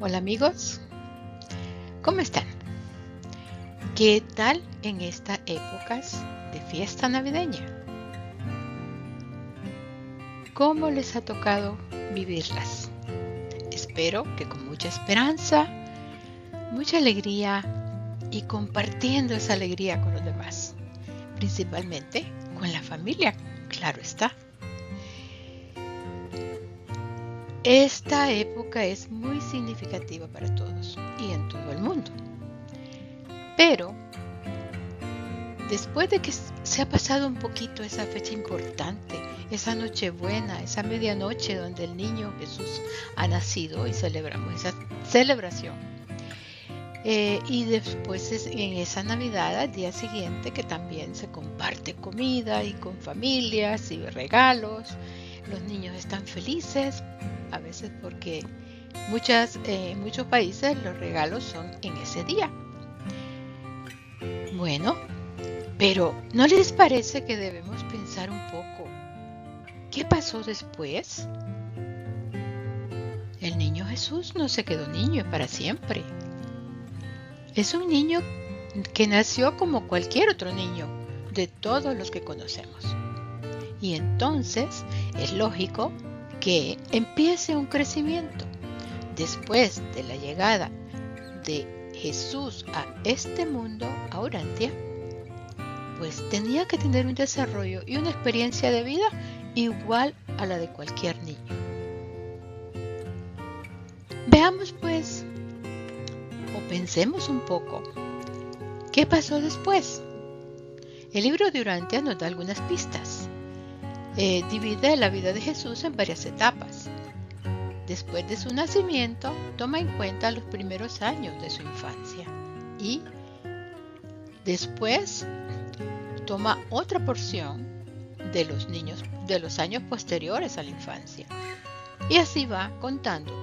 Hola amigos, ¿cómo están? ¿Qué tal en estas épocas de fiesta navideña? ¿Cómo les ha tocado vivirlas? Espero que con mucha esperanza, mucha alegría y compartiendo esa alegría con los demás, principalmente con la familia, claro está. Esta época es muy significativa para todos y en todo el mundo. Pero después de que se ha pasado un poquito esa fecha importante, esa Nochebuena, esa medianoche donde el niño Jesús ha nacido y celebramos esa celebración. Y después en esa Navidad, al día siguiente, que también se comparte comida y con familias y regalos. Los niños están felices, a veces porque en muchos países los regalos son en ese día. Bueno, pero ¿no les parece que debemos pensar un poco qué pasó después? El niño Jesús no se quedó niño para siempre. Es un niño que nació como cualquier otro niño de todos los que conocemos. Y entonces es lógico que empiece un crecimiento. Después de la llegada de Jesús a este mundo, a Urantia, pues tenía que tener un desarrollo y una experiencia de vida igual a la de cualquier niño. Veamos pues, o pensemos un poco, ¿qué pasó después? El libro de Urantia nos da algunas pistas. Divide la vida de Jesús en varias etapas. Después de su nacimiento, toma en cuenta los primeros años de su infancia y después toma otra porción de los años posteriores a la infancia. Y así va contando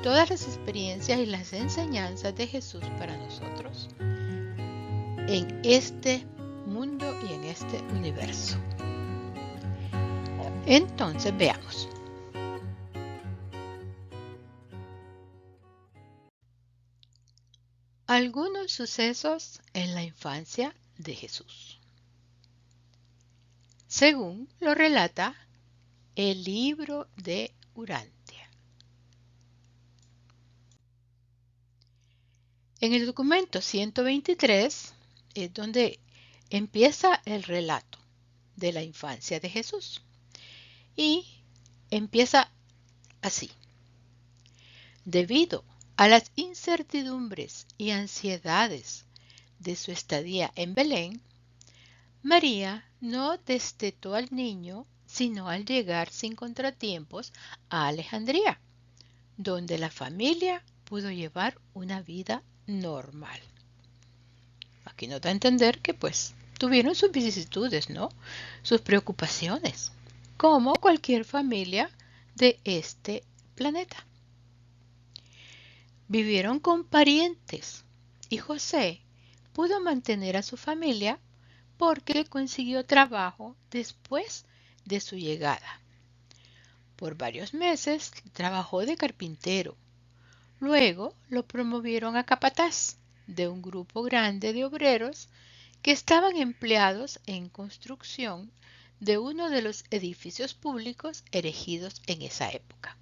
todas las experiencias y las enseñanzas de Jesús para nosotros en este mundo y en este universo. Entonces veamos. Algunos sucesos en la infancia de Jesús. Según lo relata el libro de Urantia. En el documento 123 es donde empieza el relato de la infancia de Jesús. Y empieza así. Debido a las incertidumbres y ansiedades de su estadía en Belén, María no destetó al niño sino al llegar sin contratiempos a Alejandría, donde la familia pudo llevar una vida normal. Aquí nos da a entender que pues tuvieron sus vicisitudes, ¿no? Sus preocupaciones, como cualquier familia de este planeta. Vivieron con parientes y José pudo mantener a su familia porque consiguió trabajo después de su llegada. Por varios meses trabajó de carpintero. Luego lo promovieron a capataz de un grupo grande de obreros que estaban empleados en construcción de uno de los edificios públicos erigidos en esa época.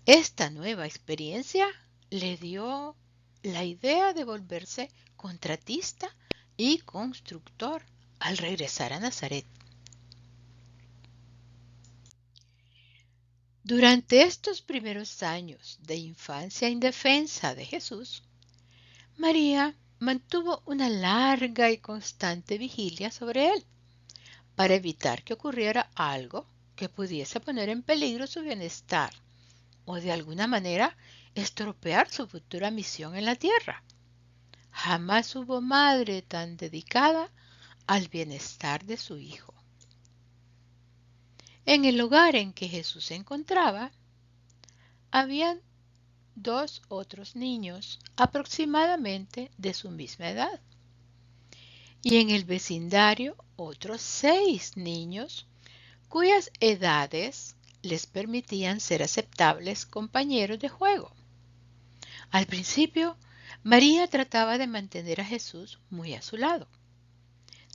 Esta nueva experiencia le dio la idea de volverse contratista y constructor al regresar a Nazaret. Durante estos primeros años de infancia indefensa de Jesús, María mantuvo una larga y constante vigilia sobre él para evitar que ocurriera algo que pudiese poner en peligro su bienestar o de alguna manera estropear su futura misión en la tierra. Jamás hubo madre tan dedicada al bienestar de su hijo. En el lugar en que Jesús se encontraba, habían 2 otros niños aproximadamente de su misma edad. Y en el vecindario otros 6 niños cuyas edades les permitían ser aceptables compañeros de juego. Al principio, María trataba de mantener a Jesús muy a su lado.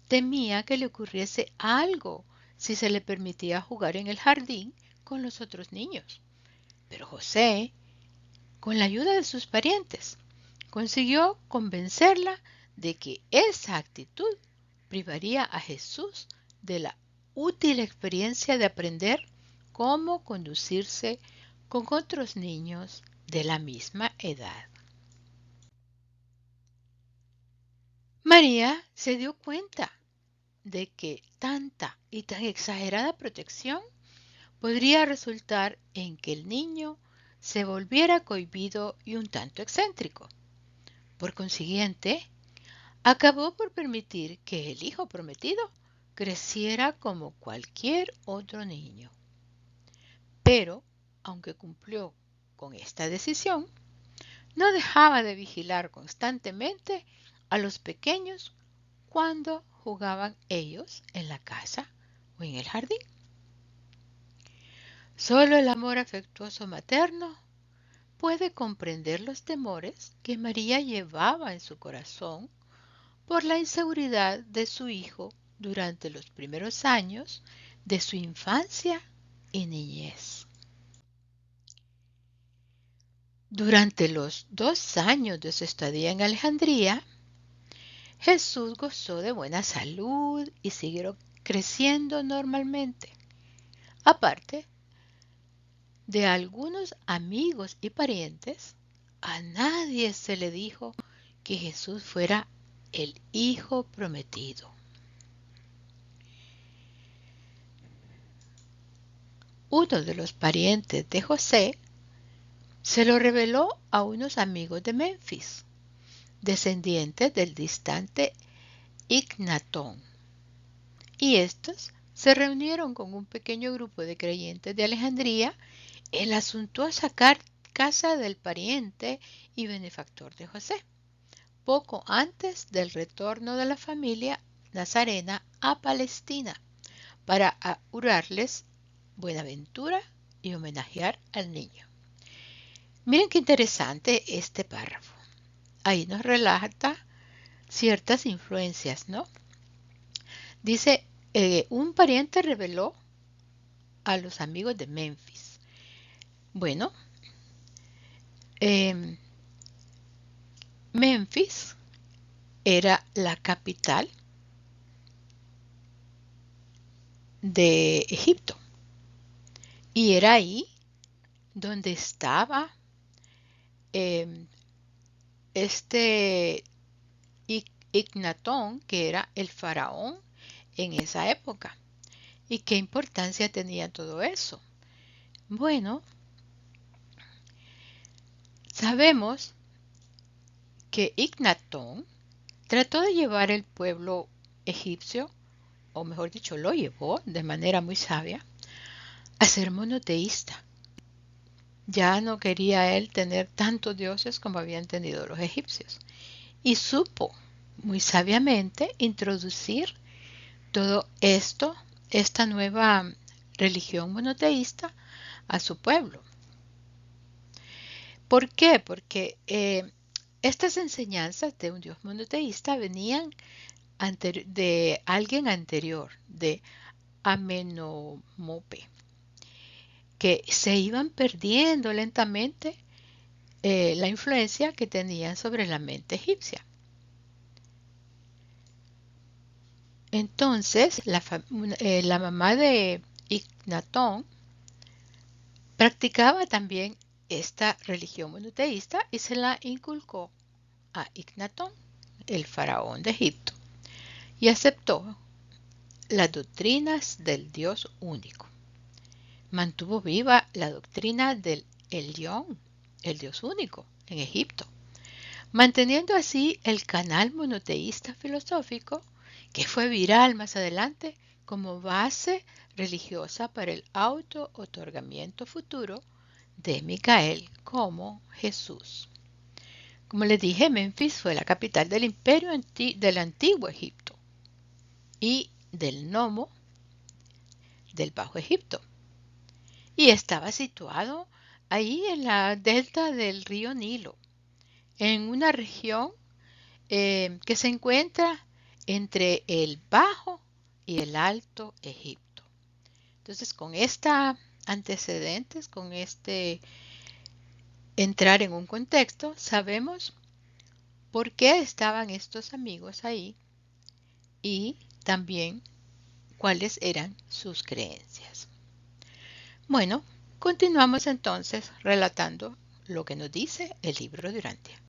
Temía que le ocurriese algo si se le permitía jugar en el jardín con los otros niños. Pero José, con la ayuda de sus parientes, consiguió convencerla de que esa actitud privaría a Jesús de la útil experiencia de aprender cómo conducirse con otros niños de la misma edad. María se dio cuenta de que tanta y tan exagerada protección podría resultar en que el niño se volviera cohibido y un tanto excéntrico. Por consiguiente, acabó por permitir que el hijo prometido creciera como cualquier otro niño. Pero, aunque cumplió con esta decisión, no dejaba de vigilar constantemente a los pequeños cuando jugaban ellos en la casa o en el jardín. Solo el amor afectuoso materno puede comprender los temores que María llevaba en su corazón por la inseguridad de su hijo durante los primeros años de su infancia y niñez. Durante los 2 años de su estadía en Alejandría, Jesús gozó de buena salud y siguió creciendo normalmente. Aparte de algunos amigos y parientes, a nadie se le dijo que Jesús fuera el Hijo prometido. Uno de los parientes de José se lo reveló a unos amigos de Memphis, descendientes del distante Ignatón, y estos se reunieron con un pequeño grupo de creyentes de Alejandría en la suntuosa casa del pariente y benefactor de José, poco antes del retorno de la familia nazarena a Palestina, para augurarles buenaventura y homenajear al niño. Miren qué interesante este párrafo. Ahí nos relata ciertas influencias, ¿no? Dice, un pariente reveló a los amigos de Memphis. Bueno, Memphis era la capital de Egipto y era ahí donde estaba este Ignatón, que era el faraón en esa época. ¿Y qué importancia tenía todo eso? Bueno, sabemos que Ignatón trató de llevar el pueblo egipcio, o mejor dicho, lo llevó de manera muy sabia, a ser monoteísta. Ya no quería él tener tantos dioses como habían tenido los egipcios. Y supo muy sabiamente introducir todo esto, esta nueva religión monoteísta, a su pueblo. ¿Por qué? Porque estas enseñanzas de un Dios monoteísta venían de alguien anterior, de Amenemope, que se iban perdiendo lentamente la influencia que tenían sobre la mente egipcia. Entonces, la mamá de Ignatón practicaba también esta religión monoteísta y se la inculcó a Ignatón, el faraón de Egipto, y aceptó las doctrinas del Dios único. Mantuvo viva la doctrina del Elión, el Dios único, en Egipto, manteniendo así el canal monoteísta filosófico que fue viral más adelante como base religiosa para el auto-otorgamiento futuro de Micael como Jesús. Como les dije, Memphis fue la capital del imperio del antiguo Egipto y del Nomo del Bajo Egipto. Y estaba situado ahí en la delta del río Nilo, en una región que se encuentra entre el Bajo y el Alto Egipto. Entonces, con esta antecedentes, con este entrar en un contexto, sabemos por qué estaban estos amigos ahí y también cuáles eran sus creencias. Bueno, continuamos entonces relatando lo que nos dice el libro de Urantia.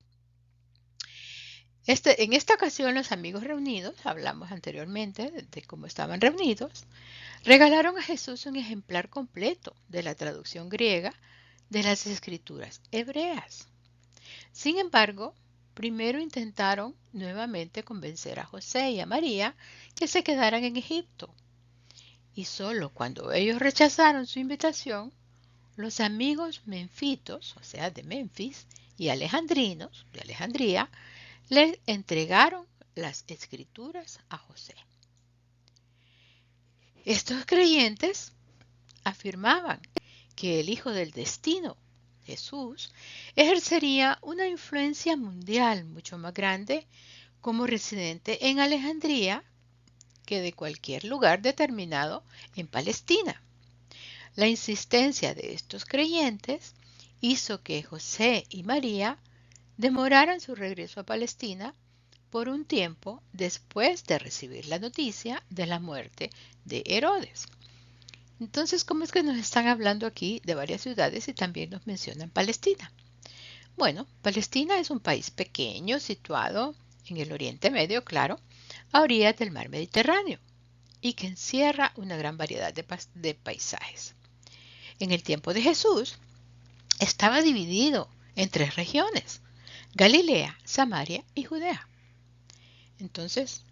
En esta ocasión los amigos reunidos, hablamos anteriormente de cómo estaban reunidos, regalaron a Jesús un ejemplar completo de la traducción griega de las escrituras hebreas. Sin embargo, primero intentaron nuevamente convencer a José y a María que se quedaran en Egipto. Y solo cuando ellos rechazaron su invitación, los amigos menfitos, o sea, de Memphis, y alejandrinos, de Alejandría, le entregaron las escrituras a José. Estos creyentes afirmaban que el Hijo del Destino, Jesús, ejercería una influencia mundial mucho más grande como residente en Alejandría que de cualquier lugar determinado en Palestina. La insistencia de estos creyentes hizo que José y María demoraran su regreso a Palestina por un tiempo después de recibir la noticia de la muerte de Herodes. Entonces, ¿cómo es que nos están hablando aquí de varias ciudades y también nos mencionan Palestina? Bueno, Palestina es un país pequeño situado en el Oriente Medio, claro, a orillas del mar Mediterráneo y que encierra una gran variedad de paisajes. En el tiempo de Jesús estaba dividido en 3 regiones: Galilea, Samaria y Judea. Entonces,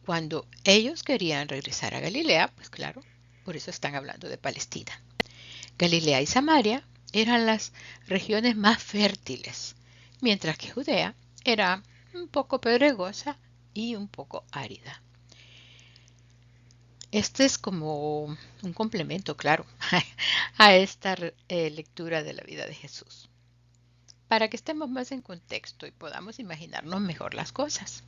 cuando ellos querían regresar a Galilea, pues claro, por eso están hablando de Palestina. Galilea y Samaria eran las regiones más fértiles, mientras que Judea era un poco pedregosa y un poco árida. Este es como un complemento, claro, a esta lectura de la vida de Jesús, para que estemos más en contexto y podamos imaginarnos mejor las cosas.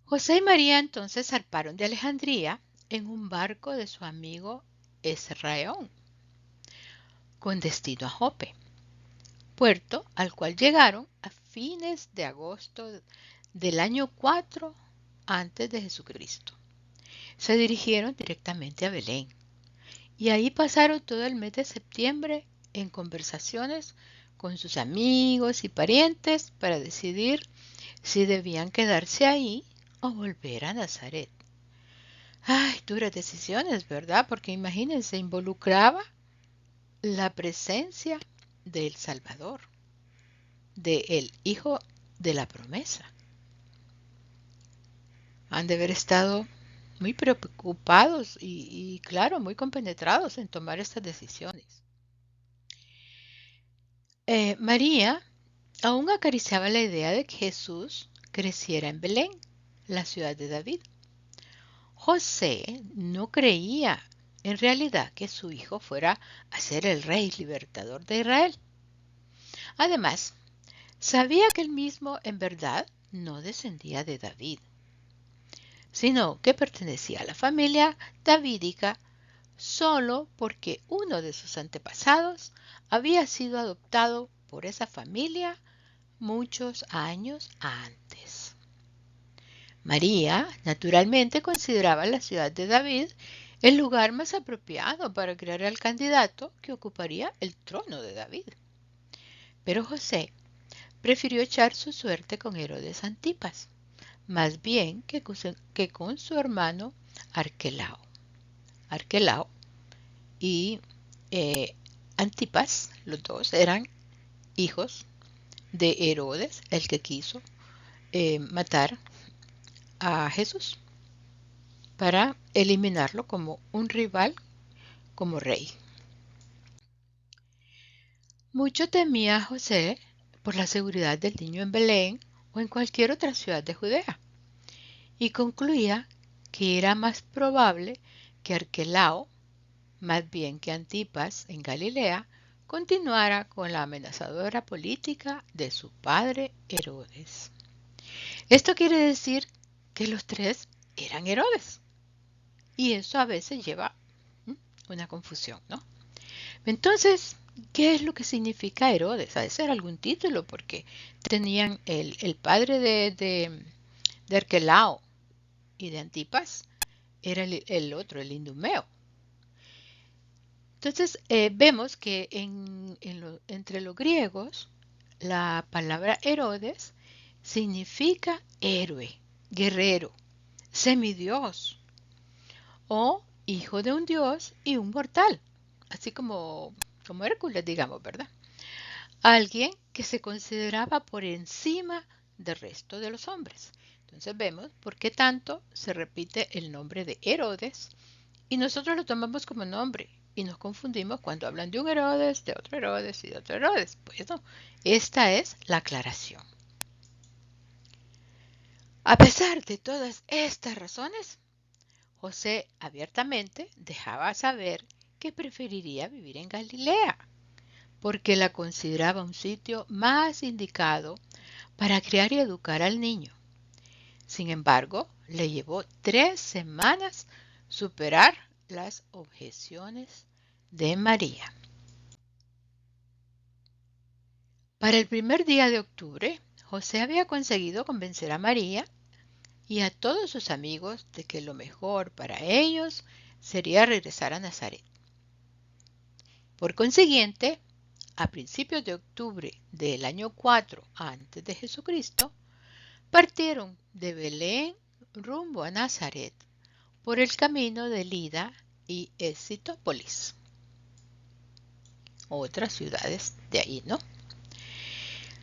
José y María entonces zarparon de Alejandría en un barco de su amigo Esraón, con destino a Jope, puerto al cual llegaron a fines de agosto del año 4 antes de Jesucristo. Se dirigieron directamente a Belén y ahí pasaron todo el mes de septiembre en conversaciones con sus amigos y parientes para decidir si debían quedarse ahí o volver a Nazaret. Ay, duras decisiones, ¿verdad? Porque imagínense, involucraba la presencia del Salvador, del Hijo de la promesa. Han de haber estado muy preocupados y claro, muy compenetrados en tomar estas decisiones. María aún acariciaba la idea de que Jesús creciera en Belén, la ciudad de David. José no creía en realidad que su hijo fuera a ser el rey libertador de Israel. Además, sabía que él mismo en verdad no descendía de David, sino que pertenecía a la familia davídica solo porque uno de sus antepasados había sido adoptado por esa familia muchos años antes. María, naturalmente, consideraba la ciudad de David el lugar más apropiado para crear al candidato que ocuparía el trono de David. Pero José prefirió echar su suerte con Herodes Antipas, más bien que con su hermano Arquelao. Arquelao y Antipas, los dos eran hijos de Herodes, el que quiso matar a Jesús para eliminarlo como un rival, como rey. Mucho temía José por la seguridad del niño en Belén o en cualquier otra ciudad de Judea, y concluía que era más probable que Arquelao, más bien que Antipas en Galilea, continuara con la amenazadora política de su padre Herodes. Esto quiere decir que los tres eran Herodes. Y eso a veces lleva una confusión, ¿no? Entonces, ¿qué es lo que significa Herodes? Ha de ser algún título, porque tenían el padre de Arquelao y de Antipas, era el otro, el Idumeo. Entonces, vemos que entre los griegos, la palabra Herodes significa héroe, guerrero, semidios o hijo de un dios y un mortal, así como Hércules, digamos, ¿verdad? Alguien que se consideraba por encima del resto de los hombres. Entonces vemos por qué tanto se repite el nombre de Herodes y nosotros lo tomamos como nombre y nos confundimos cuando hablan de un Herodes, de otro Herodes y de otro Herodes. Pues no, esta es la aclaración. A pesar de todas estas razones, José abiertamente dejaba saber que preferiría vivir en Galilea, porque la consideraba un sitio más indicado para criar y educar al niño. Sin embargo, le llevó 3 semanas superar las objeciones de María. Para el primer día de octubre, José había conseguido convencer a María y a todos sus amigos de que lo mejor para ellos sería regresar a Nazaret. Por consiguiente, a principios de octubre del año 4 antes de Jesucristo, partieron de Belén rumbo a Nazaret por el camino de Lida y Escitópolis, otras ciudades de ahí, ¿no?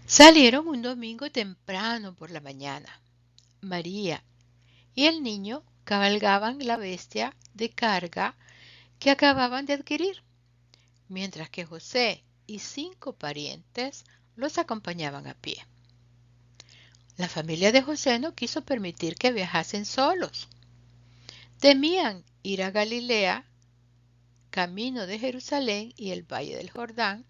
Salieron un domingo temprano por la mañana. María y el niño cabalgaban la bestia de carga que acababan de adquirir, mientras que José y 5 parientes los acompañaban a pie. La familia de José no quiso permitir que viajasen solos. Temían ir a Galilea, camino de Jerusalén y el valle del Jordán,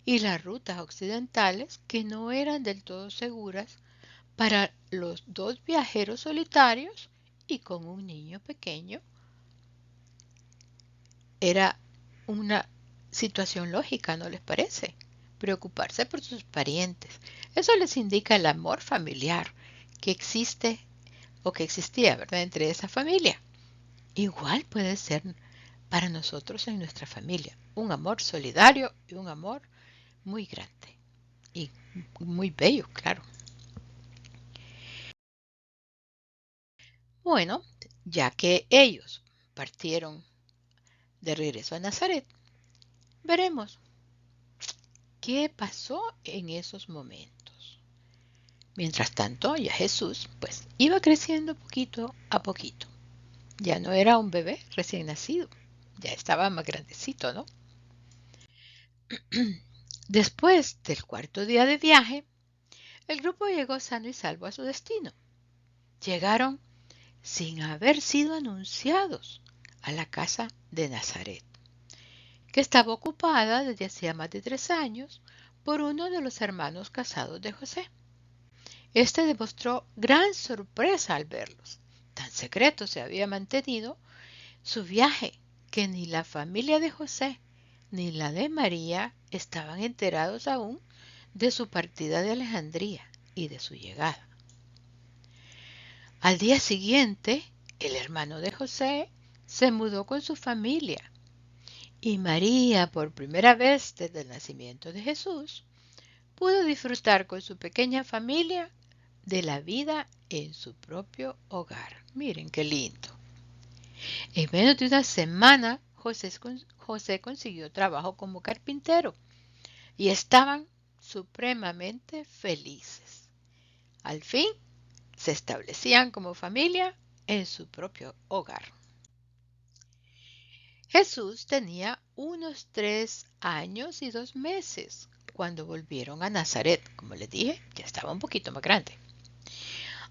y las rutas occidentales que no eran del todo seguras para los 2 viajeros solitarios y con un niño pequeño. Era una situación lógica, ¿no les parece? Preocuparse por sus parientes. Eso les indica el amor familiar que existe o que existía, ¿verdad?, entre esa familia. Igual puede ser para nosotros en nuestra familia. Un amor solidario y un amor muy grande y muy bello, claro. Bueno, ya que ellos partieron de regreso a Nazaret, veremos qué pasó en esos momentos. Mientras tanto, ya Jesús pues iba creciendo poquito a poquito. Ya no era un bebé recién nacido, ya estaba más grandecito, ¿no? Después del 4.º día de viaje, el grupo llegó sano y salvo a su destino. Llegaron sin haber sido anunciados a la casa de Nazaret, que estaba ocupada desde hacía más de 3 años por uno de los hermanos casados de José. Este demostró gran sorpresa al verlos. Tan secreto se había mantenido su viaje que ni la familia de José ni la de María estaban enterados aún de su partida de Alejandría y de su llegada. Al día siguiente, el hermano de José se mudó con su familia y María, por primera vez desde el nacimiento de Jesús, pudo disfrutar con su pequeña familia de la vida en su propio hogar. Miren qué lindo. En menos de una semana, José consiguió trabajo como carpintero y estaban supremamente felices. Al fin, se establecían como familia en su propio hogar. Jesús tenía unos 3 años y 2 meses cuando volvieron a Nazaret. Como les dije, ya estaba un poquito más grande.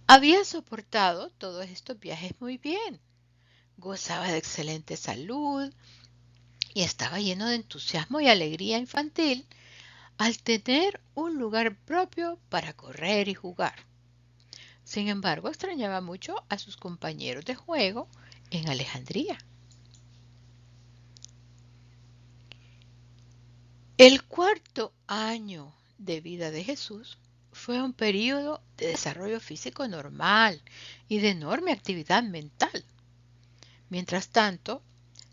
Había soportado todos estos viajes muy bien. Gozaba de excelente salud y estaba lleno de entusiasmo y alegría infantil al tener un lugar propio para correr y jugar. Sin embargo, extrañaba mucho a sus compañeros de juego en Alejandría. El cuarto año de vida de Jesús fue un período de desarrollo físico normal y de enorme actividad mental. Mientras tanto,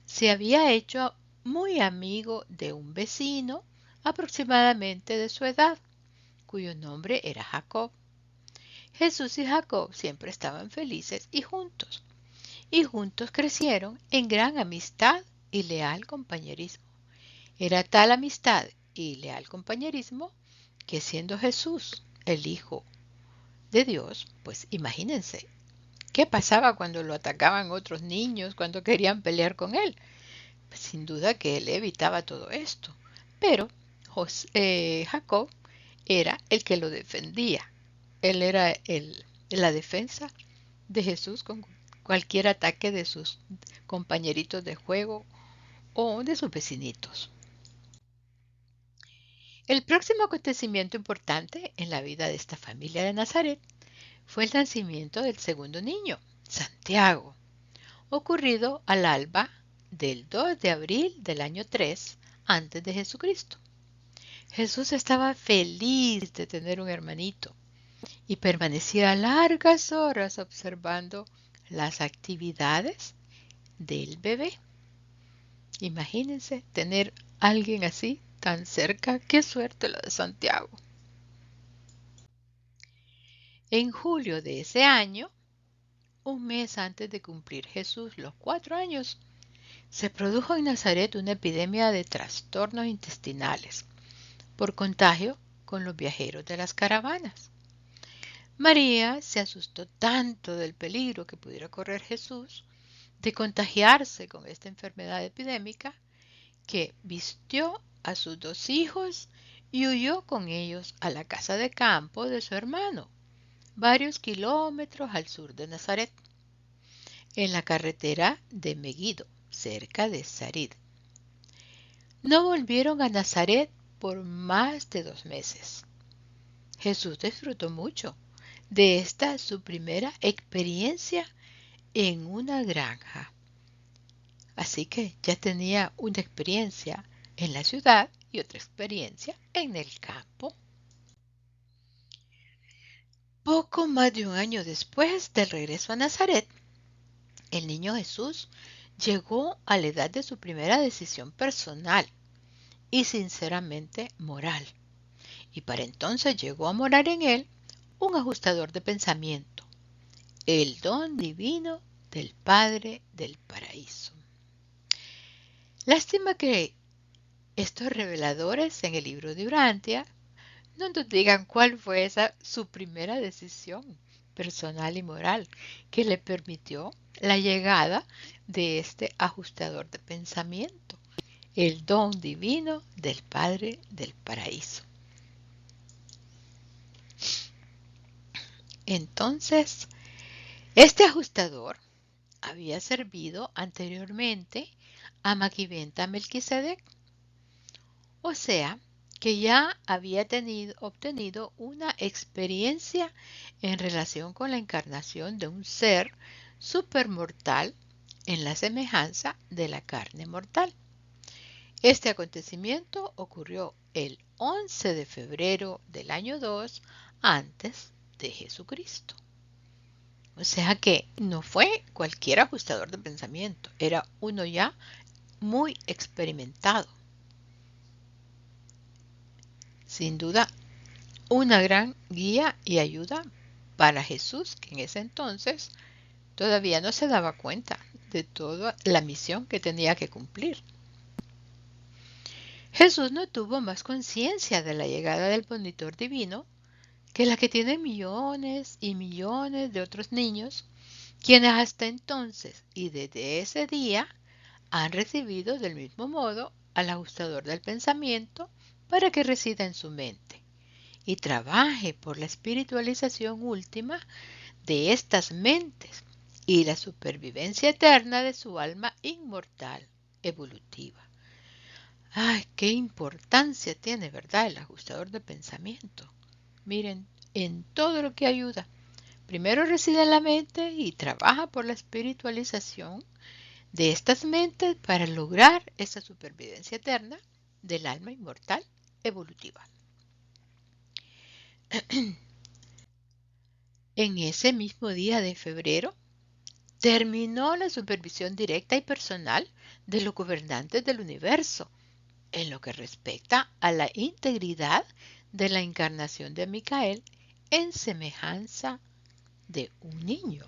se había hecho muy amigo de un vecino aproximadamente de su edad, cuyo nombre era Jacob. Jesús y Jacob siempre estaban felices y juntos crecieron en gran amistad y leal compañerismo. Era tal amistad y leal compañerismo que siendo Jesús el Hijo de Dios, pues imagínense, ¿qué pasaba cuando lo atacaban otros niños, cuando querían pelear con él? Pues sin duda que él evitaba todo esto, pero Jacob era el que lo defendía. Él era la defensa de Jesús con cualquier ataque de sus compañeritos de juego o de sus vecinitos. El próximo acontecimiento importante en la vida de esta familia de Nazaret fue el nacimiento del segundo niño, Santiago, ocurrido al alba del 2 de abril del año 3 antes de Jesucristo. Jesús estaba feliz de tener un hermanito y permanecía largas horas observando las actividades del bebé. Imagínense tener a alguien así tan cerca. Qué suerte la de Santiago. En julio de ese año, un mes antes de cumplir Jesús los 4 años, se produjo en Nazaret una epidemia de trastornos intestinales por contagio con los viajeros de las caravanas. María se asustó tanto del peligro que pudiera correr Jesús de contagiarse con esta enfermedad epidémica que vistió a sus 2 hijos y huyó con ellos a la casa de campo de su hermano, varios kilómetros al sur de Nazaret, en la carretera de Meguido, cerca de Sarid. No volvieron a Nazaret por más de 2 meses. Jesús disfrutó mucho de esta su primera experiencia en una granja. Así que ya tenía una experiencia en la ciudad y otra experiencia en el campo. Poco más de un año después del regreso a Nazaret, el niño Jesús llegó a la edad de su primera decisión personal y sinceramente moral. Y para entonces llegó a morar en él un ajustador de pensamiento, el don divino del Padre del Paraíso. Lástima que estos reveladores en el libro de Urantia no nos digan cuál fue esa su primera decisión personal y moral que le permitió la llegada de este ajustador de pensamiento, el don divino del Padre del Paraíso. Entonces, este ajustador había servido anteriormente a Maquiventa Melquisedec, o sea, que ya había obtenido una experiencia en relación con la encarnación de un ser supermortal en la semejanza de la carne mortal. Este acontecimiento ocurrió el 11 de febrero del año 2 antes de Jesucristo. O sea que no fue cualquier ajustador de pensamiento, era uno ya muy experimentado. Sin duda, una gran guía y ayuda para Jesús, que en ese entonces todavía no se daba cuenta de toda la misión que tenía que cumplir. Jesús no tuvo más conciencia de la llegada del monitor divino que la que tienen millones y millones de otros niños, quienes hasta entonces y desde ese día han recibido del mismo modo al ajustador del pensamiento para que resida en su mente y trabaje por la espiritualización última de estas mentes y la supervivencia eterna de su alma inmortal, evolutiva, Ay, qué importancia tiene, ¿verdad? El ajustador de pensamiento. Miren, en todo lo que ayuda. Primero reside en la mente y trabaja por la espiritualización de estas mentes para lograr esa supervivencia eterna del alma inmortal evolutiva. En ese mismo día de febrero, terminó la supervisión directa y personal de los gobernantes del universo en lo que respecta a la integridad de la encarnación de Micael en semejanza de un niño.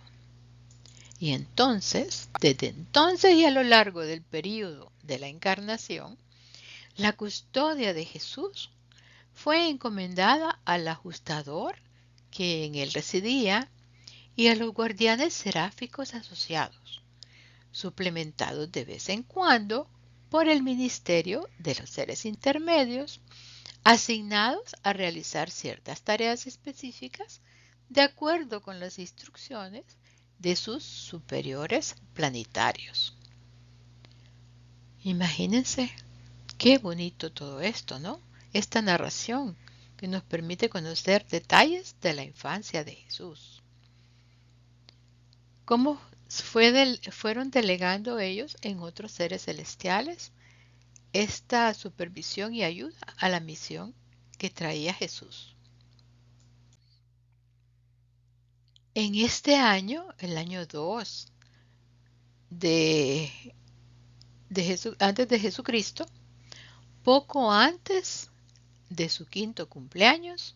Y entonces, desde entonces y a lo largo del período de la encarnación, la custodia de Jesús fue encomendada al ajustador que en él residía y a los guardianes seráficos asociados, suplementados de vez en cuando por el ministerio de los seres intermedios asignados a realizar ciertas tareas específicas de acuerdo con las instrucciones de sus superiores planetarios. Imagínense qué bonito todo esto, ¿no? Esta narración que nos permite conocer detalles de la infancia de Jesús. ¿Cómo fueron delegando ellos en otros seres celestiales esta supervisión y ayuda a la misión que traía Jesús? En este año, el año 2 de, antes de Jesucristo, poco antes de su quinto cumpleaños,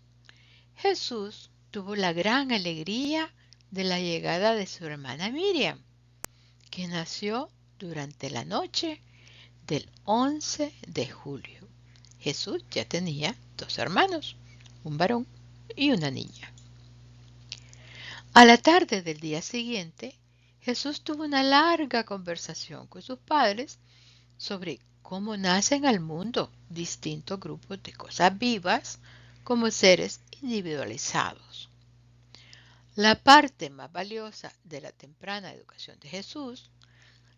Jesús tuvo la gran alegría de la llegada de su hermana Miriam, que nació durante la noche del 11 de julio. Jesús ya tenía 2 hermanos, un varón y una niña. A la tarde del día siguiente, Jesús tuvo una larga conversación con sus padres sobre cómo nacen al mundo distintos grupos de cosas vivas como seres individualizados. La parte más valiosa de la temprana educación de Jesús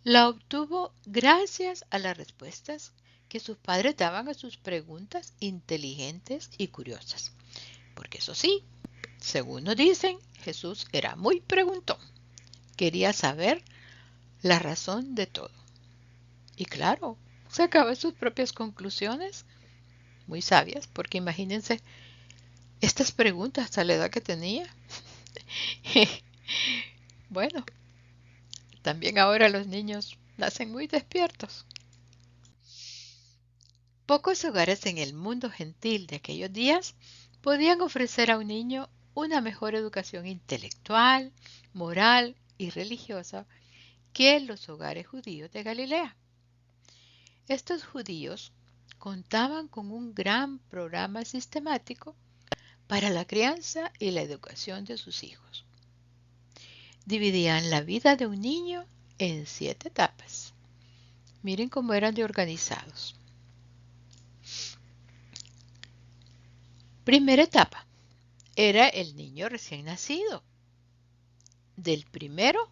la obtuvo gracias a las respuestas que sus padres daban a sus preguntas inteligentes y curiosas. Porque eso sí, según nos dicen, Jesús era muy preguntón. Quería saber la razón de todo. Y claro, sacaba sus propias conclusiones, muy sabias, porque imagínense estas preguntas a la edad que tenía. Bueno, también ahora los niños nacen muy despiertos. Pocos hogares en el mundo gentil de aquellos días podían ofrecer a un niño una mejor educación intelectual, moral y religiosa que los hogares judíos de Galilea. Estos judíos contaban con un gran programa sistemático para la crianza y la educación de sus hijos. Dividían la vida de un niño en 7 etapas. Miren cómo eran de organizados. Primera etapa era el niño recién nacido, del primero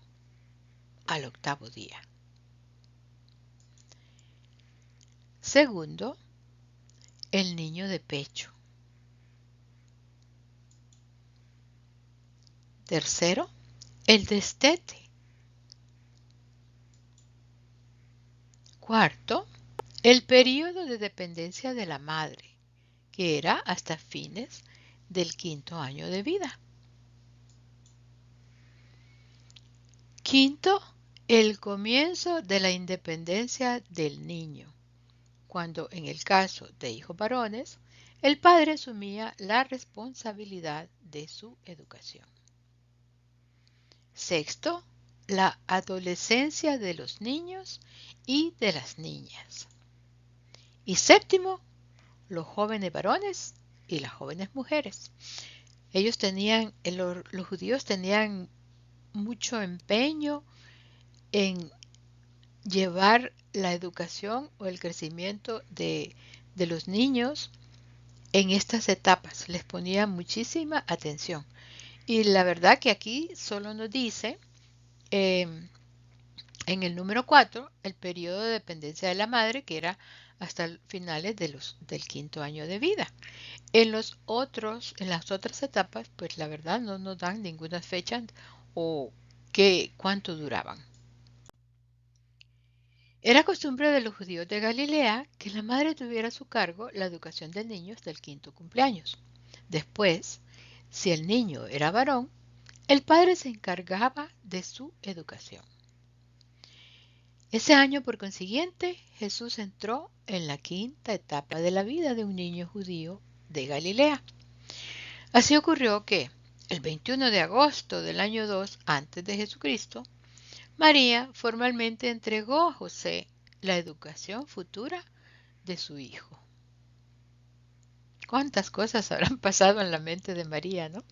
al 8º día. Segundo, el niño de pecho. Tercero, el destete. Cuarto, el periodo de dependencia de la madre, que era hasta fines del 5º año de vida. Quinto, el comienzo de la independencia del niño, cuando en el caso de hijos varones, el padre asumía la responsabilidad de su educación. Sexto, la adolescencia de los niños y de las niñas. Y séptimo, los jóvenes varones y las jóvenes mujeres. Los judíos tenían mucho empeño en llevar la educación o el crecimiento de los niños en estas etapas. Les ponían muchísima atención. Y la verdad que aquí solo nos dice En el número 4, el periodo de dependencia de la madre, que era hasta finales del quinto año de vida. En las otras etapas, pues la verdad no nos dan ninguna fecha o cuánto duraban. Era costumbre de los judíos de Galilea que la madre tuviera a su cargo la educación del niño hasta el quinto cumpleaños. Después, si el niño era varón, el padre se encargaba de su educación. Ese año, por consiguiente, Jesús entró en la quinta etapa de la vida de un niño judío de Galilea. Así ocurrió que, el 21 de agosto del año 2 antes de Jesucristo, María formalmente entregó a José la educación futura de su hijo. ¿Cuántas cosas habrán pasado en la mente de María, no?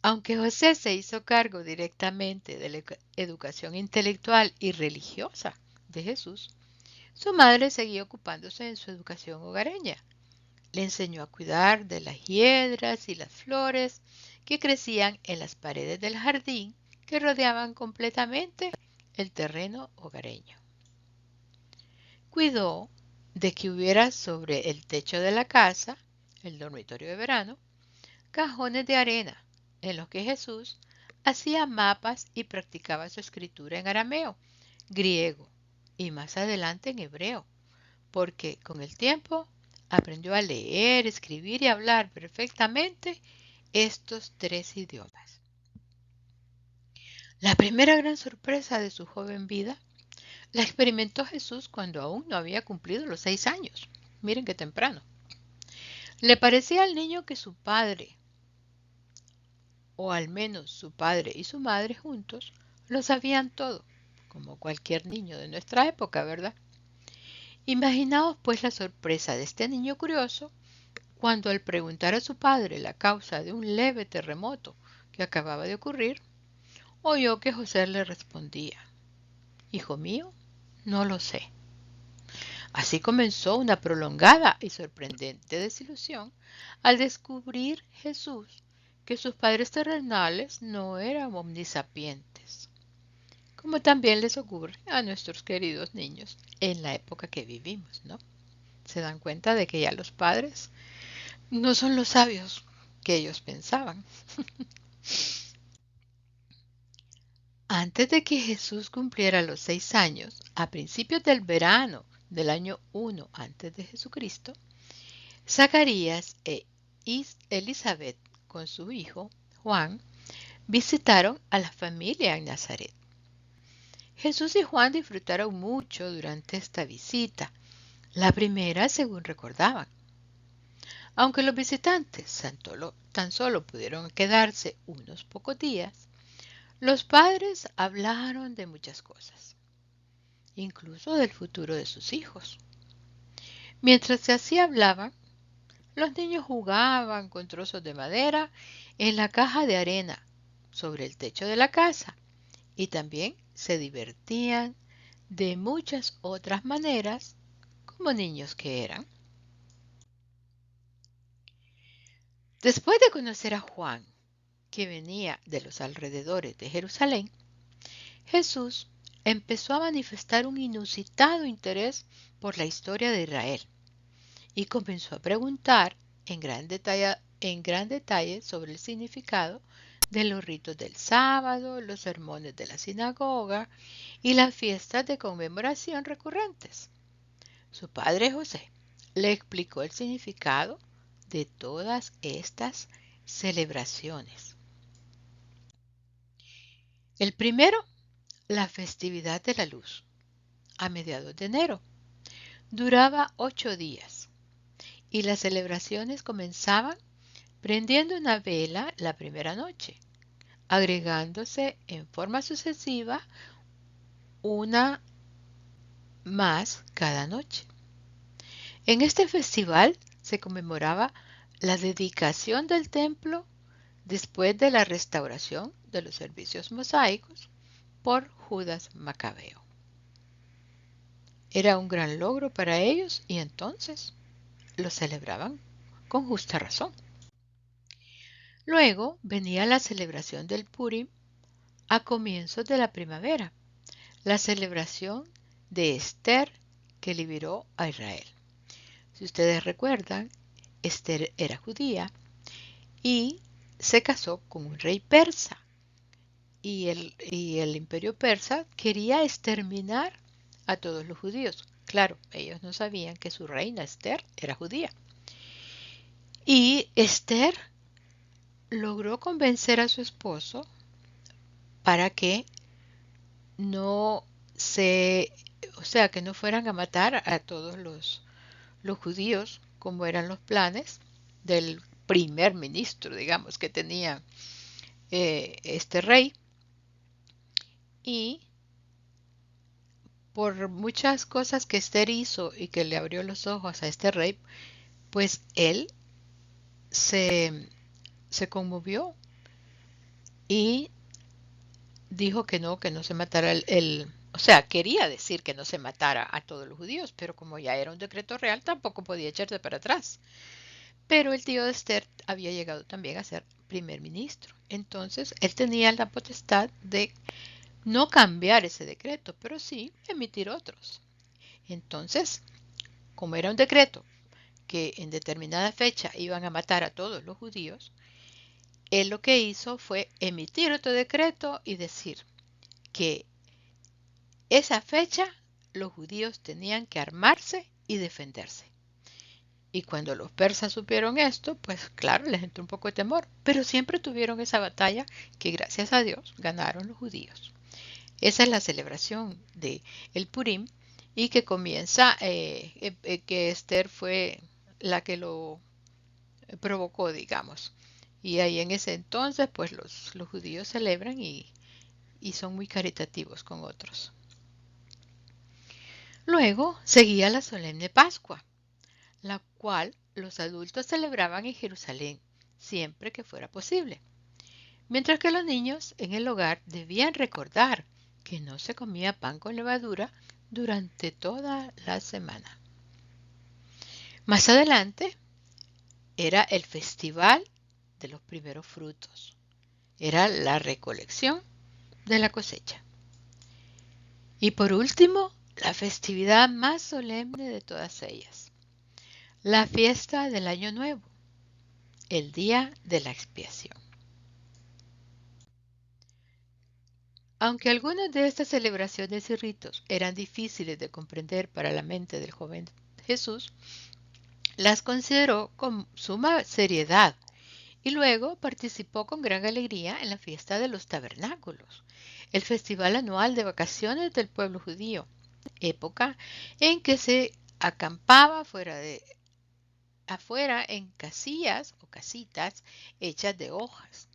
Aunque José se hizo cargo directamente de la educación intelectual y religiosa de Jesús, su madre seguía ocupándose en su educación hogareña. Le enseñó a cuidar de las hiedras y las flores que crecían en las paredes del jardín que rodeaban completamente el terreno hogareño. Cuidó de que hubiera sobre el techo de la casa, el dormitorio de verano, cajones de arena en los que Jesús hacía mapas y practicaba su escritura en arameo, griego y más adelante en hebreo, porque con el tiempo aprendió a leer, escribir y hablar perfectamente estos tres idiomas. La primera gran sorpresa de su joven vida la experimentó Jesús cuando aún no había cumplido los 6 años. Miren qué temprano. Le parecía al niño que su padre, o al menos su padre y su madre juntos, lo sabían todo, como cualquier niño de nuestra época, ¿verdad? Imaginaos pues la sorpresa de este niño curioso cuando al preguntar a su padre la causa de un leve terremoto que acababa de ocurrir, oyó que José le respondía: «Hijo mío, no lo sé». Así comenzó una prolongada y sorprendente desilusión al descubrir Jesús que sus padres terrenales no eran omnisapientes, como también les ocurre a nuestros queridos niños en la época que vivimos, ¿no? Se dan cuenta de que ya los padres no son los sabios que ellos pensaban. Antes de que Jesús cumpliera los 6 años, a principios del verano del año 1 antes de Jesucristo, Zacarías e Elizabeth con su hijo Juan visitaron a la familia en Nazaret. Jesús y Juan disfrutaron mucho durante esta visita, la primera según recordaban. Aunque los visitantes tan solo pudieron quedarse unos pocos días, los padres hablaron de muchas cosas, incluso del futuro de sus hijos. Mientras así hablaban, los niños jugaban con trozos de madera en la caja de arena sobre el techo de la casa y también se divertían de muchas otras maneras como niños que eran. Después de conocer a Juan, que venía de los alrededores de Jerusalén, Jesús empezó a manifestar un inusitado interés por la historia de Israel y comenzó a preguntar en gran detalle sobre el significado de los ritos del sábado, los sermones de la sinagoga y las fiestas de conmemoración recurrentes. Su padre José le explicó el significado de todas estas celebraciones. El primero, la festividad de la luz, a mediados de enero. Duraba 8 días y las celebraciones comenzaban prendiendo una vela la primera noche, agregándose en forma sucesiva una más cada noche. En este festival se conmemoraba la dedicación del templo después de la restauración de los servicios mosaicos por Judas Macabeo. Era un gran logro para ellos y entonces lo celebraban con justa razón. Luego venía la celebración del Purim a comienzos de la primavera, la celebración de Esther que liberó a Israel. Si ustedes recuerdan, Esther era judía y se casó con un rey persa. Y el imperio persa quería exterminar a todos los judíos. Claro, ellos no sabían que su reina Esther era judía. Y Esther logró convencer a su esposo para que no se, o sea, que no fueran a matar a todos los judíos, como eran los planes del primer ministro, digamos, que tenía este rey. Y por muchas cosas que Esther hizo y que le abrió los ojos a este rey, pues él se, se conmovió y dijo que no se matara o sea, quería decir que no se matara a todos los judíos, pero como ya era un decreto real, tampoco podía echarse para atrás. Pero el tío de Esther había llegado también a ser primer ministro. Entonces, él tenía la potestad de no cambiar ese decreto, pero sí emitir otros. Entonces, como era un decreto que en determinada fecha iban a matar a todos los judíos, él lo que hizo fue emitir otro decreto y decir que esa fecha los judíos tenían que armarse y defenderse. Y cuando los persas supieron esto, pues claro, les entró un poco de temor, pero siempre tuvieron esa batalla que gracias a Dios ganaron los judíos. Esa es la celebración de el Purim y que comienza, que Esther fue la que lo provocó, digamos. Y ahí en ese entonces, pues los judíos celebran y son muy caritativos con otros. Luego seguía la solemne Pascua, la cual los adultos celebraban en Jerusalén, siempre que fuera posible, mientras que los niños en el hogar debían recordar que no se comía pan con levadura durante toda la semana. Más adelante era el festival de los primeros frutos. Era la recolección de la cosecha. Y por último, la festividad más solemne de todas ellas, la fiesta del Año Nuevo, el día de la expiación. Aunque algunas de estas celebraciones y ritos eran difíciles de comprender para la mente del joven Jesús, las consideró con suma seriedad y luego participó con gran alegría en la fiesta de los tabernáculos, el festival anual de vacaciones del pueblo judío, época en que se acampaba afuera en casillas o casitas hechas de hojas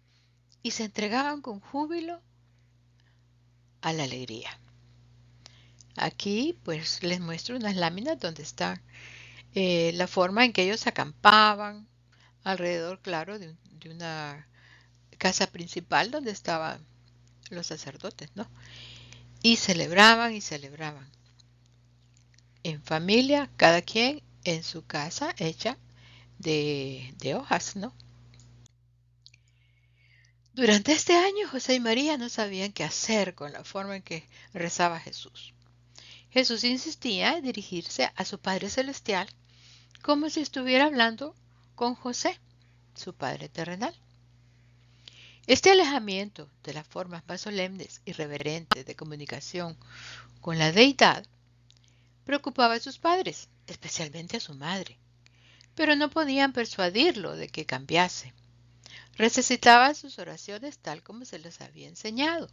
y se entregaban con júbilo a la alegría. Aquí pues les muestro unas láminas donde está la forma en que ellos acampaban alrededor, claro, de una casa principal donde estaban los sacerdotes, ¿no? Y celebraban y celebraban. En familia, cada quien en su casa hecha de hojas, ¿no? Durante este año, José y María no sabían qué hacer con la forma en que rezaba Jesús. Jesús insistía en dirigirse a su Padre Celestial como si estuviera hablando con José, su Padre terrenal. Este alejamiento de las formas más solemnes y reverentes de comunicación con la deidad preocupaba a sus padres, especialmente a su madre, pero no podían persuadirlo de que cambiase. Recitaban sus oraciones tal como se les había enseñado,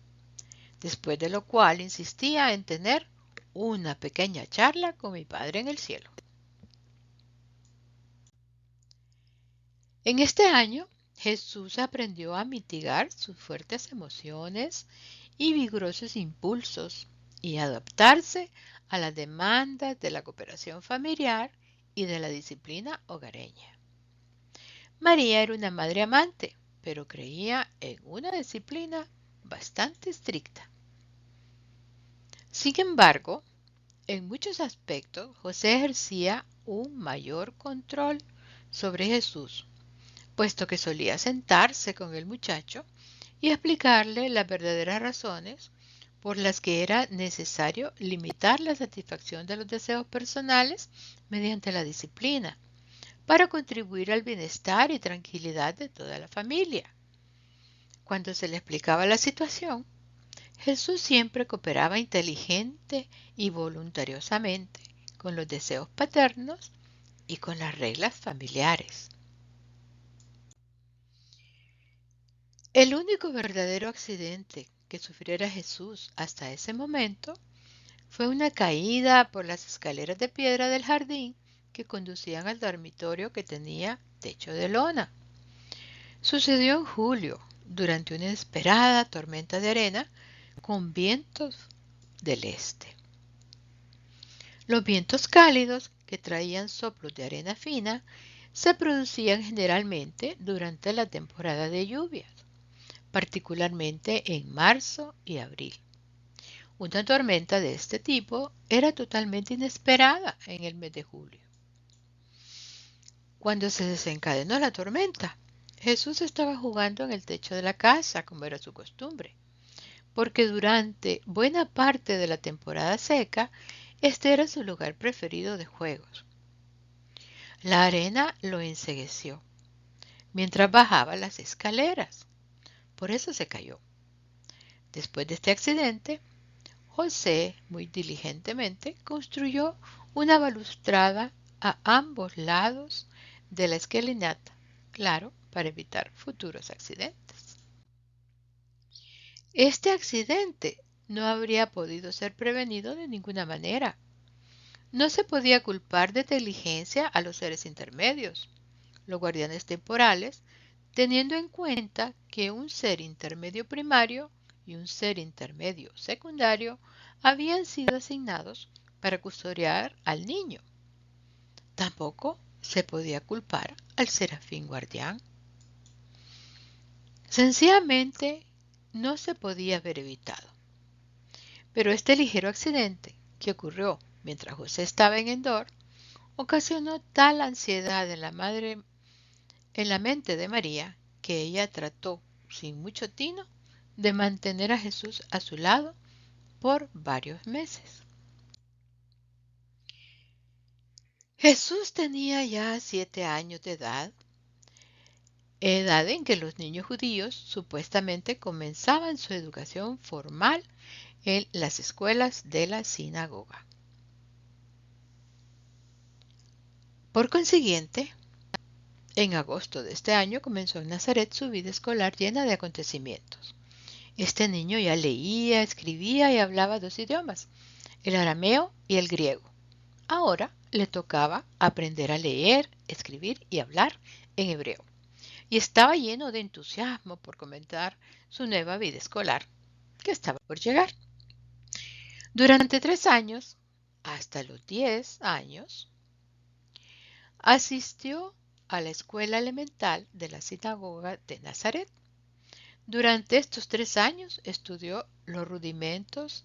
después de lo cual insistía en tener una pequeña charla con mi Padre en el cielo. En este año, Jesús aprendió a mitigar sus fuertes emociones y vigorosos impulsos y adaptarse a las demandas de la cooperación familiar y de la disciplina hogareña. María era una madre amante, pero creía en una disciplina bastante estricta. Sin embargo, en muchos aspectos, José ejercía un mayor control sobre Jesús, puesto que solía sentarse con el muchacho y explicarle las verdaderas razones por las que era necesario limitar la satisfacción de los deseos personales mediante la disciplina, para contribuir al bienestar y tranquilidad de toda la familia. Cuando se le explicaba la situación, Jesús siempre cooperaba inteligente y voluntariosamente con los deseos paternos y con las reglas familiares. El único verdadero accidente que sufriera Jesús hasta ese momento fue una caída por las escaleras de piedra del jardín que conducían al dormitorio que tenía techo de lona. Sucedió en julio, durante una inesperada tormenta de arena con vientos del este. Los vientos cálidos, que traían soplos de arena fina, se producían generalmente durante la temporada de lluvias, particularmente en marzo y abril. Una tormenta de este tipo era totalmente inesperada en el mes de julio. Cuando se desencadenó la tormenta, Jesús estaba jugando en el techo de la casa, como era su costumbre, porque durante buena parte de la temporada seca, este era su lugar preferido de juegos. La arena lo encegueció mientras bajaba las escaleras. Por eso se cayó. Después de este accidente, José muy diligentemente construyó una balustrada a ambos lados de la escalinata, claro, para evitar futuros accidentes. Este accidente no habría podido ser prevenido de ninguna manera. No se podía culpar de negligencia a los seres intermedios, los guardianes temporales, teniendo en cuenta que un ser intermedio primario y un ser intermedio secundario habían sido asignados para custodiar al niño. Tampoco se podía culpar al serafín guardián. Sencillamente no se podía haber evitado. Pero este ligero accidente que ocurrió mientras José estaba en Endor ocasionó tal ansiedad en la mente de María que ella trató, sin mucho tino, de mantener a Jesús a su lado por varios meses. Jesús tenía ya 7 años de edad en que los niños judíos supuestamente comenzaban su educación formal en las escuelas de la sinagoga. Por consiguiente, en agosto de este año comenzó en Nazaret su vida escolar llena de acontecimientos. Este niño ya leía, escribía y hablaba 2 idiomas, el arameo y el griego. Ahora le tocaba aprender a leer, escribir y hablar en hebreo. Y estaba lleno de entusiasmo por comenzar su nueva vida escolar, que estaba por llegar. Durante 3 años, hasta los 10 años, asistió a la escuela elemental de la sinagoga de Nazaret. Durante estos 3 años estudió los rudimentos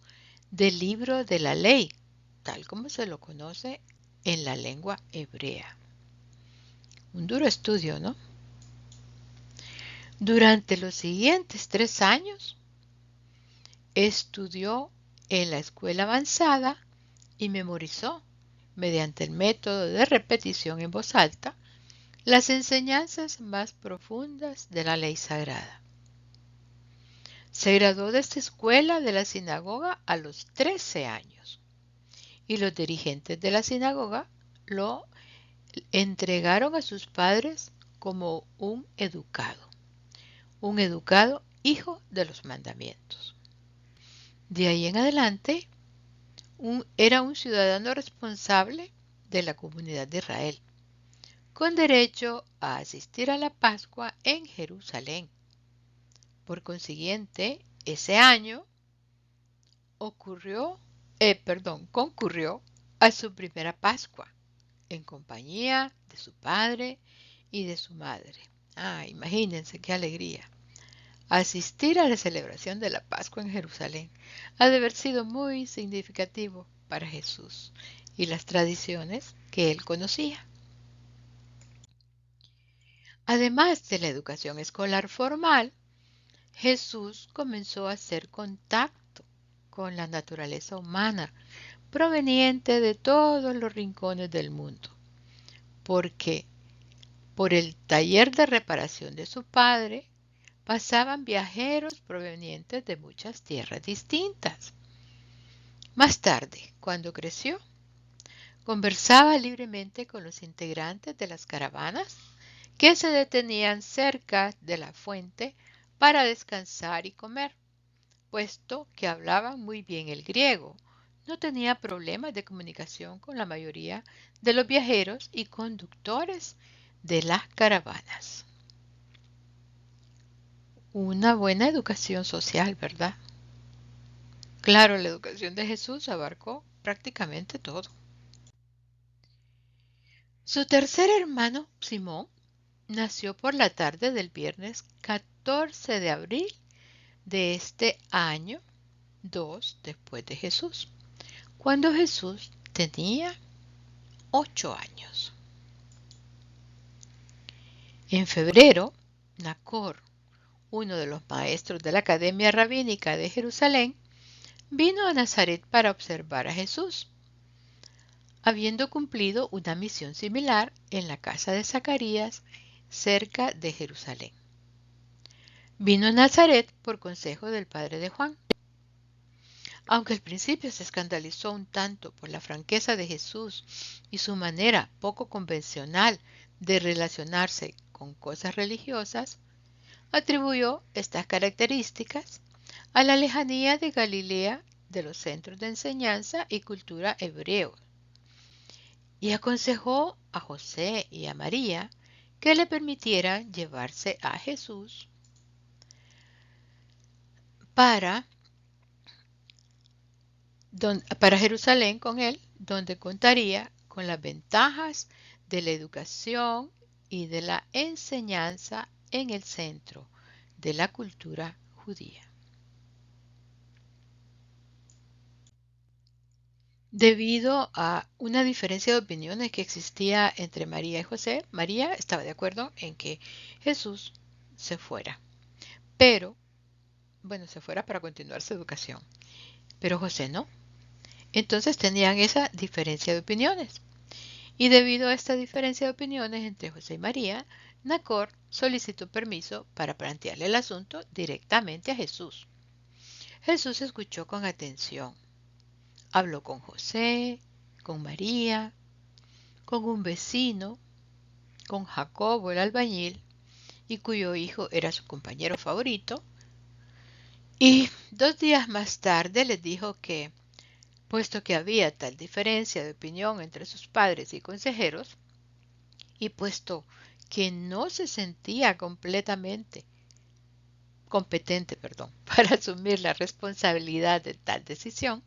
del libro de la ley, tal como se lo conoce en la lengua hebrea. Un duro estudio, ¿no? Durante los siguientes 3 años, estudió en la escuela avanzada y memorizó, mediante el método de repetición en voz alta, las enseñanzas más profundas de la ley sagrada. Se graduó de esta escuela de la sinagoga a los 13 años y los dirigentes de la sinagoga lo entregaron a sus padres como un educado hijo de los mandamientos. De ahí en adelante, era un ciudadano responsable de la comunidad de Israel, con derecho a asistir a la Pascua en Jerusalén. Por consiguiente, ese año concurrió a su primera Pascua, en compañía de su padre y de su madre. Imagínense qué alegría. Asistir a la celebración de la Pascua en Jerusalén ha de haber sido muy significativo para Jesús y las tradiciones que él conocía. Además de la educación escolar formal, Jesús comenzó a hacer contacto con la naturaleza humana proveniente de todos los rincones del mundo, porque por el taller de reparación de su padre pasaban viajeros provenientes de muchas tierras distintas. Más tarde, cuando creció, conversaba libremente con los integrantes de las caravanas que se detenían cerca de la fuente para descansar y comer. Puesto que hablaban muy bien el griego, no tenía problemas de comunicación con la mayoría de los viajeros y conductores de las caravanas. Una buena educación social, ¿verdad? Claro, la educación de Jesús abarcó prácticamente todo. Su tercer hermano, Simón, nació por la tarde del viernes 14 de abril de este año 2 después de Jesús, cuando Jesús tenía 8 años. En febrero, Nacor, uno de los maestros de la Academia Rabínica de Jerusalén, vino a Nazaret para observar a Jesús, habiendo cumplido una misión similar en la casa de Zacarías, cerca de Jerusalén. Vino a Nazaret por consejo del padre de Juan. Aunque al principio se escandalizó un tanto por la franqueza de Jesús y su manera poco convencional de relacionarse con cosas religiosas, atribuyó estas características a la lejanía de Galilea de los centros de enseñanza y cultura hebreos, y aconsejó a José y a María que le permitieran llevarse a Jesús para Jerusalén con él, donde contaría con las ventajas de la educación y de la enseñanza en el centro de la cultura judía. Debido a una diferencia de opiniones que existía entre María y José, María estaba de acuerdo en que Jesús se fuera, pero, se fuera para continuar su educación, pero José no. Entonces tenían esa diferencia de opiniones. Y debido a esta diferencia de opiniones entre José y María, Nacor solicitó permiso para plantearle el asunto directamente a Jesús. Jesús escuchó con atención. Habló con José, con María, con un vecino, con Jacobo el albañil, y cuyo hijo era su compañero favorito. Y 2 días más tarde les dijo que, puesto que había tal diferencia de opinión entre sus padres y consejeros, y puesto que no se sentía competente, para asumir la responsabilidad de tal decisión,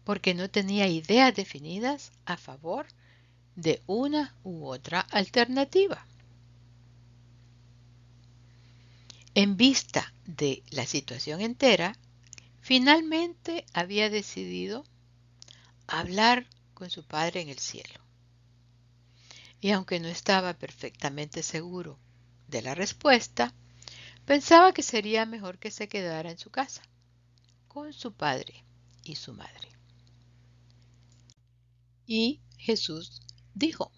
porque no tenía ideas definidas a favor de una u otra alternativa. En vista de la situación entera, finalmente había decidido hablar con su Padre en el cielo. Y aunque no estaba perfectamente seguro de la respuesta, pensaba que sería mejor que se quedara en su casa, con su padre y su madre. Y Jesús dijo: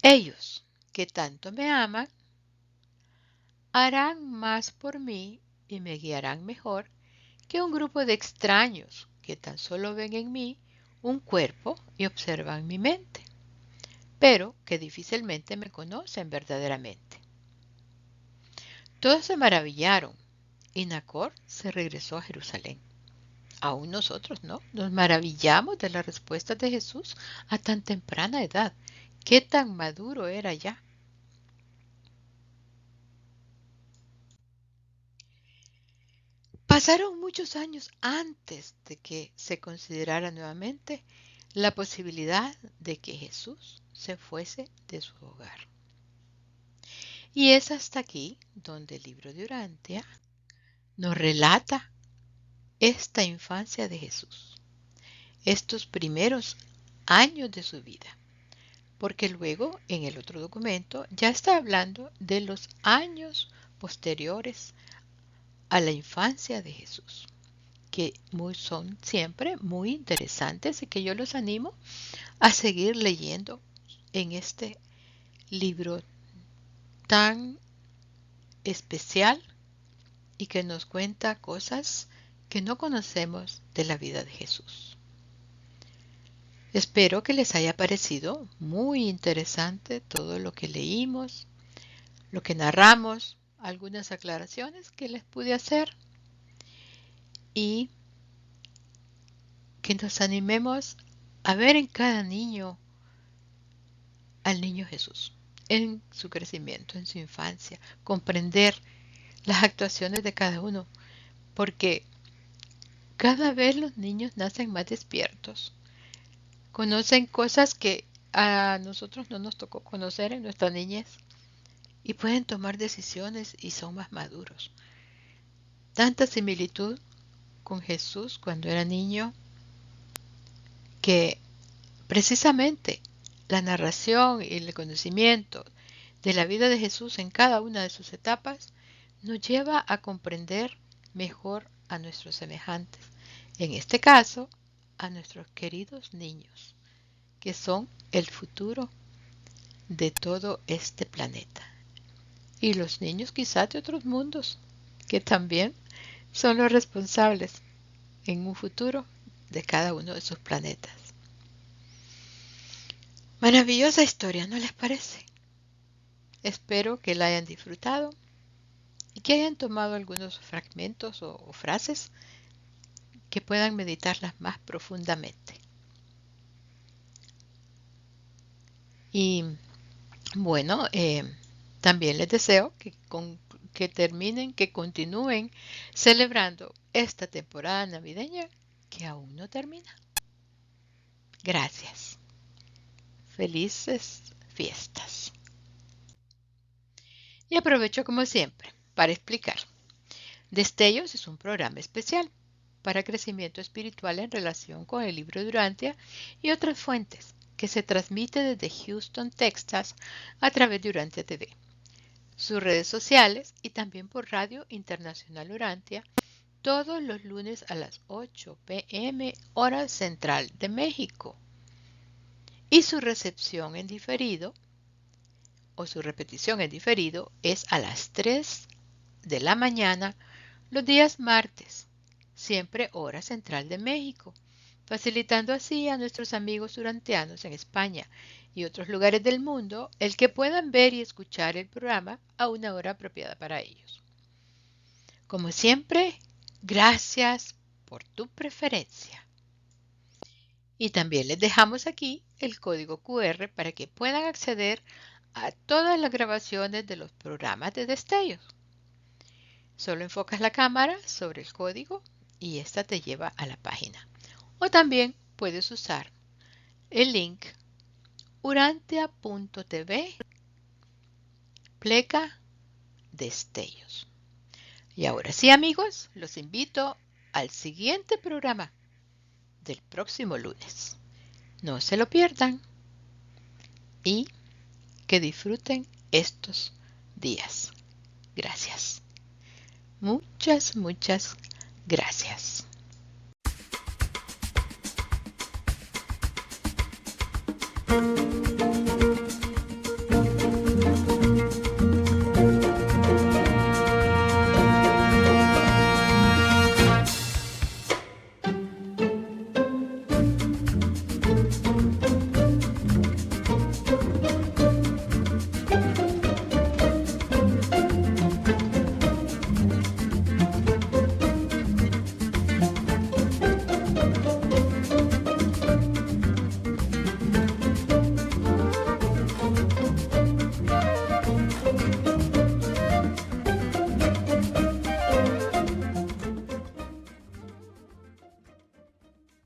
ellos que tanto me aman, harán más por mí y me guiarán mejor que un grupo de extraños que tan solo ven en mí un cuerpo y observan mi mente, pero que difícilmente me conocen verdaderamente. Todos se maravillaron y Nacor se regresó a Jerusalén. Aún nosotros, ¿no? Nos maravillamos de la respuesta de Jesús a tan temprana edad. ¿Qué tan maduro era ya? Pasaron muchos años antes de que se considerara nuevamente la posibilidad de que Jesús se fuese de su hogar. Y es hasta aquí donde el libro de Urantia nos relata esta infancia de Jesús, estos primeros años de su vida, porque luego en el otro documento ya está hablando de los años posteriores a la infancia de Jesús, que son siempre muy interesantes y que yo los animo a seguir leyendo en este libro tan especial y que nos cuenta cosas que no conocemos de la vida de Jesús. Espero que les haya parecido muy interesante todo lo que leímos, lo que narramos, algunas aclaraciones que les pude hacer y que nos animemos a ver en cada niño al niño Jesús, en su crecimiento, en su infancia, comprender las actuaciones de cada uno, porque cada vez los niños nacen más despiertos, conocen cosas que a nosotros no nos tocó conocer en nuestra niñez y pueden tomar decisiones y son más maduros. Tanta similitud con Jesús cuando era niño que precisamente la narración y el conocimiento de la vida de Jesús en cada una de sus etapas nos lleva a comprender mejor a nuestros semejantes, en este caso a nuestros queridos niños, que son el futuro de todo este planeta, y los niños quizás de otros mundos, que también son los responsables en un futuro de cada uno de sus planetas. Maravillosa historia, ¿no les parece? Espero que la hayan disfrutado y que hayan tomado algunos fragmentos o frases que puedan meditarlas más profundamente. Y bueno, también les deseo que terminen, que continúen celebrando esta temporada navideña que aún no termina. Gracias. Felices fiestas. Y aprovecho como siempre para explicar. Destellos es un programa especial para crecimiento espiritual en relación con el libro de Urantia y otras fuentes que se transmite desde Houston, Texas a través de Urantia TV, sus redes sociales y también por Radio Internacional Urantia todos los lunes a las 8 p.m. hora central de México. Y su recepción en diferido o su repetición en diferido es a las 3 de la mañana los días martes, siempre hora central de México, facilitando así a nuestros amigos urantianos en España y otros lugares del mundo el que puedan ver y escuchar el programa a una hora apropiada para ellos. Como siempre, gracias por tu preferencia. Y también les dejamos aquí el código QR para que puedan acceder a todas las grabaciones de los programas de Destellos. Solo enfocas la cámara sobre el código y esta te lleva a la página. O también puedes usar el link urantia.tv pleca Destellos. Y ahora sí, amigos, los invito al siguiente programa del próximo lunes. No se lo pierdan y que disfruten estos días. Gracias. Muchas gracias.